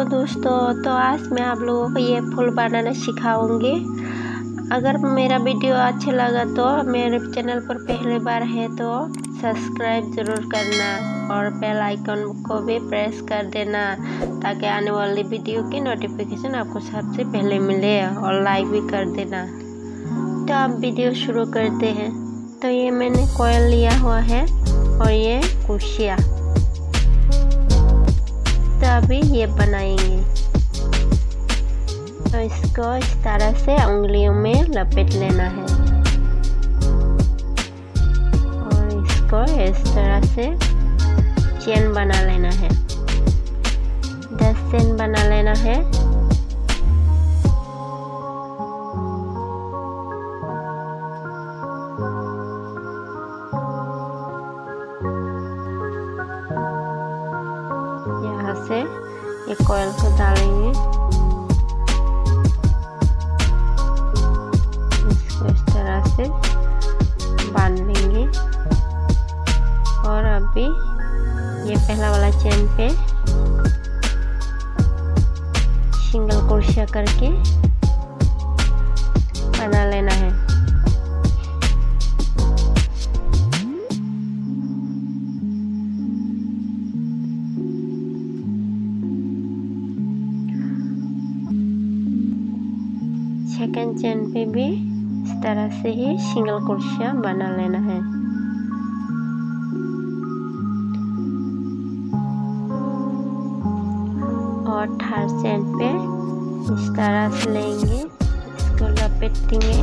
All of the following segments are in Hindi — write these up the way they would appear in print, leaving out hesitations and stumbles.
दोस्तों, तो आज मैं आप लोगों को ये फूल बनाना सिखाऊंगी। अगर मेरा वीडियो अच्छा लगा तो मेरे चैनल पर पहली बार है तो सब्सक्राइब ज़रूर करना और बेल आइकन को भी प्रेस कर देना ताकि आने वाली वीडियो की नोटिफिकेशन आपको सबसे पहले मिले, और लाइक भी कर देना। तो अब वीडियो शुरू करते हैं। तो ये मैंने कॉयल लिया हुआ है और ये कुशिया। तो अभी ये बनाएंगे। तो इसको इस तरह से उंगलियों में लपेट लेना है और इसको इस तरह से चेन बना लेना है। 10 चेन बना लेना है। यहाँ से ये कॉयल को डालेंगे, इसको इस तरह से बांध लेंगे। और अभी ये पहला वाला चेन पे सिंगल क्रोशिया करके बना लेना है। सेकंड चेन पे भी इस तरह से ही सिंगल क्रोशिया बना लेना है। और थर्ड चेन पे इस तरह से लेंगे, इसको लपेटेंगे।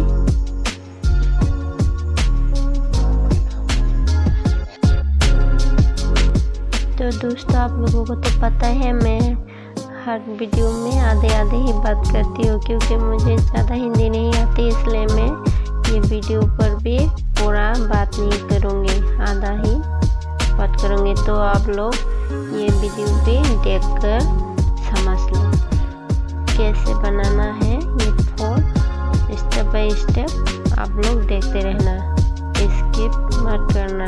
तो दोस्तों, आप लोगों को तो पता है मैं हर वीडियो में आधे ही बात करती हूँ, क्योंकि मुझे ज़्यादा हिंदी नहीं आती, इसलिए मैं ये वीडियो पर भी पूरा बात नहीं करूँगी, आधा ही बात करूँगी। तो आप लोग ये वीडियो भी देखकर समझ लो कैसे बनाना है ये फूल। स्टेप बाय स्टेप आप लोग देखते रहना, स्किप मत करना।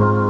है।